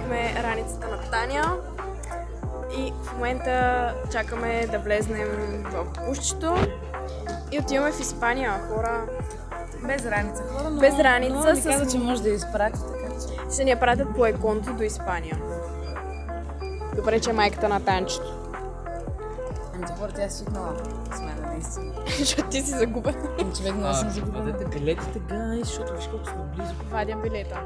Взехме раницата на Таня и в момента чакаме да влезнем в бусчето и отиваме в Испания, хора. Без раница, хора, но... Без раница, ми каза, че може да я изпрати, така че... Ще ни я пратят по еконто до Испания. Добре, че е майката на Танчето. Ами добре, тя е свикнала с мен, наистина. Защото ти си загубен. Човек, но аз съм загубена. Вадете билетите, гай, защото виж колко сме близо. Вадя билета.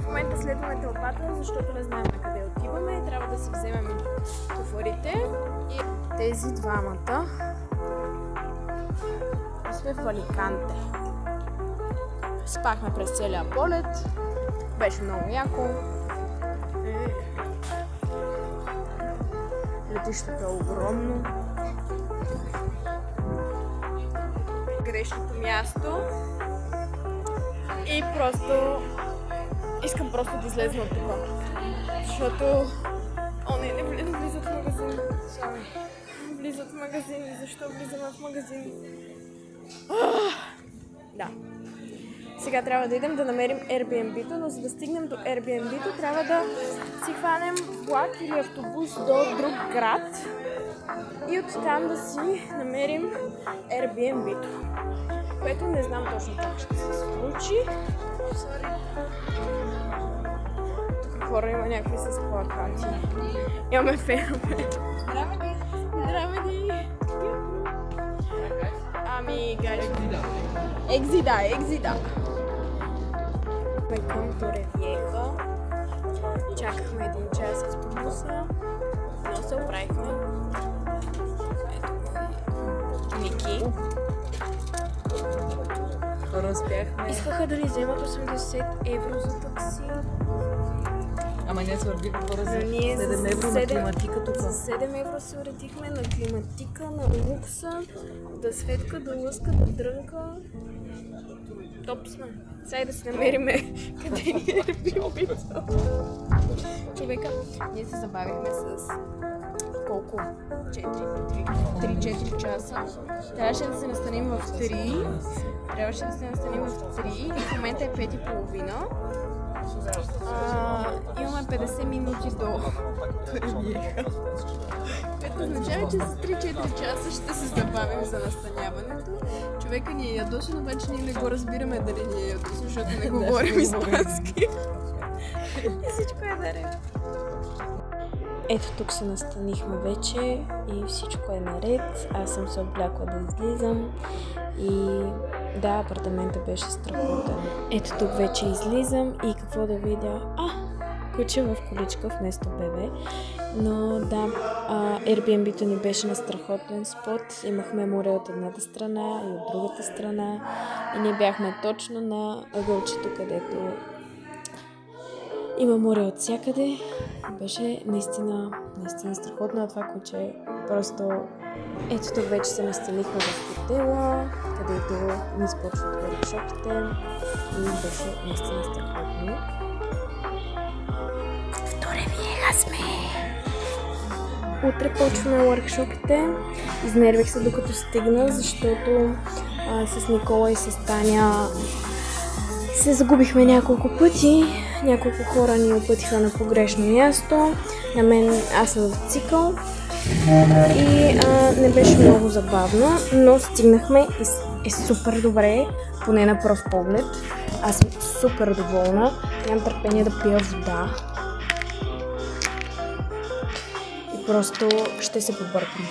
В момента следваме тълпата, защото не знаем на къде отиваме. Трябва да си вземем куфарите и тези двамата сме в Аликанте. Спахме през целия полет. Беше много яко. Летището е огромно. Грешното място. И просто искам просто да излезна от тук. Защото... О, не влизат в магазин. Влизат в магазин. Защо влизаме в магазин? Да. Сега трябва да идем да намерим Airbnb-то, но за да стигнем до Airbnb-то трябва да си хванем влак или автобус до друг град и оттам да си намерим Airbnb-то. Което не знам точно как ще се случи. Тук хора има някакви с плакати. Имаме фенове. Здраве! Ами, гайде. Екзида. Към Торевиеха. Чакахме 1 час в автобуса. Но се оправихме. Ето го Ники. Разпяхме. Искаха да ни вземат 80 евро за такси. Ама ние се вървихме хора за Ние 7 евро на климатика тук. За 7 евро се уредихме на климатика, на лукса, да светка, да лъска, да дрънка. Топ сме. Сега да си намериме къде ни е Airbnb-то. Човека, ние се забавихме с колко? 3-4 часа. Трябваше да се настанем в 3. И в момента е 5:30. Имаме 50 минути до Торевиеха. Което означава, че за 3-4 часа ще се забавим за настаняването. Човека ни е ядосен, обаче ние не го разбираме дали ни е ядосен, защото не говорим испански. И всичко е наред. Ето тук се настанихме вече и всичко е наред. Аз съм се облякла да излизам и да, апартаментът беше страхотен. Ето тук вече излизам и какво да видя? Куче в количка вместо бебе. Но да, Airbnb-то ни беше на страхотен спот. Имахме море от едната страна и от другата страна. И ние бяхме точно на ъгълчето, където има море от всякъде. Беше наистина страхотно, а това куче просто... Ето тук вече се настанихме в хотела, където ни започват workshop-ите и беше наистина страхотно. В Торевиеха сме! Утре почваме workshop-ите. Изнервих се докато стигна, защото с Никола и с Таня се загубихме няколко пъти. Няколко хора ни опътиха на погрешно място. На мен аз съм в цикъл. И не беше много забавно, но стигнахме и е супер добре, поне на пръв поглед. Аз съм супер доволна. Нямам търпение да пия вода. И просто ще се побъркам.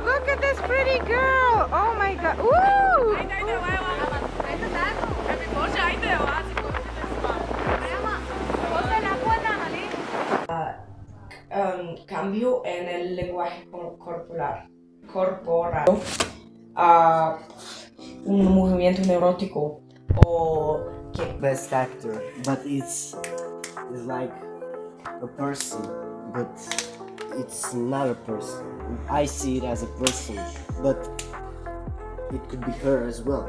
Look at this pretty girl! Oh my god! Woo! Cambio en el lenguaje corporal a un movimiento neurótico o que Best actor, but it's like a person, but it's not a person. I see it as a person, but it could be her as well.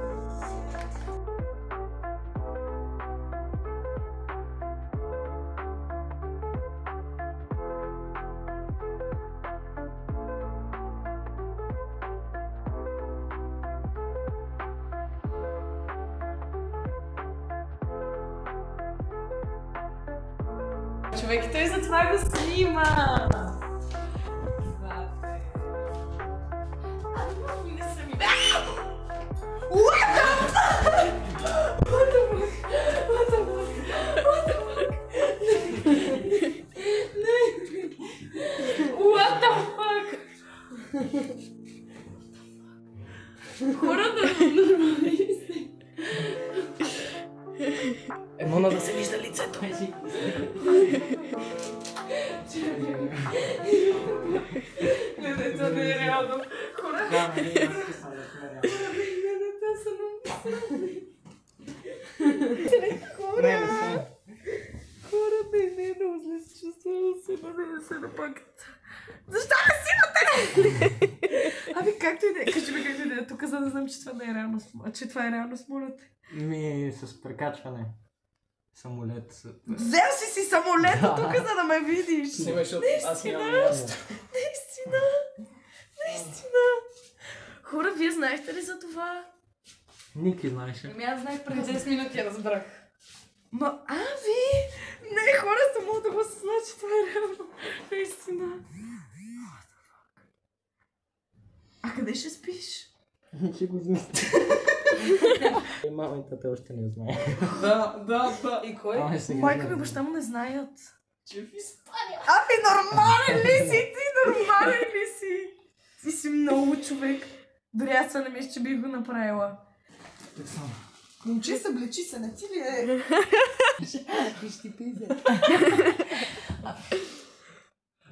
Човек, той затова го снима! What the fuck? Хората нормални сте. Мона да се вижда лицето. Не, това не е реално. Хора, хората и не много зле се чувствам, да се напакат. Защо не снимате? Ами както и да е, кажи ми както и да е, тук за да знам, че това не е реалност, че това е реалност, моля те. Ми с прекачване. Самолет. Взел си самолета тук, за да ме видиш. Наистина. Наистина. Хора, вие знаехте ли за това? Ники знаеше. Ами аз знаех преди 10 минути, разбрах. Ма, ви? Не, хора, само да го се знае, че това е реално. Наистина. А къде ще спиш? Ще го измисля. Мама и тата още не знае. Да. И кой? Майка ми, баща му не знаят. Че в Испания. Ами, нормален ли си ти? Нормален ли си? Ти си много човек. Дори аз това не мисля, че бих го направила. Момче, съблечи се, не ти ли е? Ще пизе.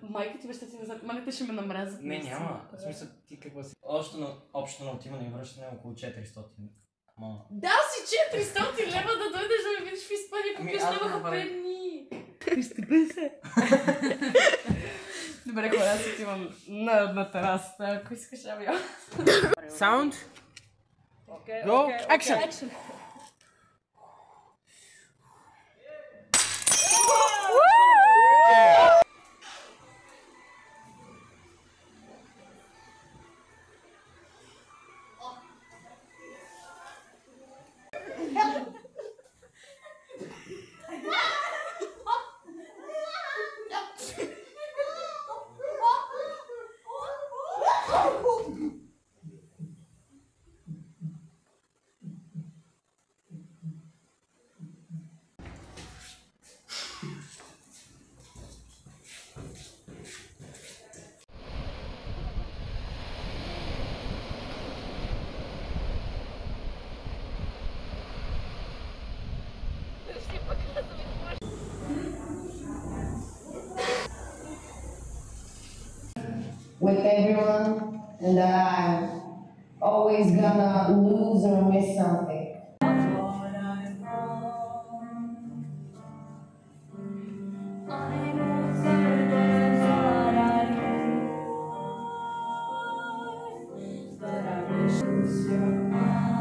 Майка ти, баща ти не знаят, малите ще ме намразят. Не, няма. В смисъл, ти какво си? Общо на отиване и връщане е около 400. Ама... Да си 400 лева да дойдеш да ме видиш в Испания, купиш нямаха 5 дни. Изтъпи се. Добре, хора, аз отивам на терасата, ако искаш авион. Sound. Go. Action. With everyone, and that I'm always gonna lose or miss something. But I wish it was your mind.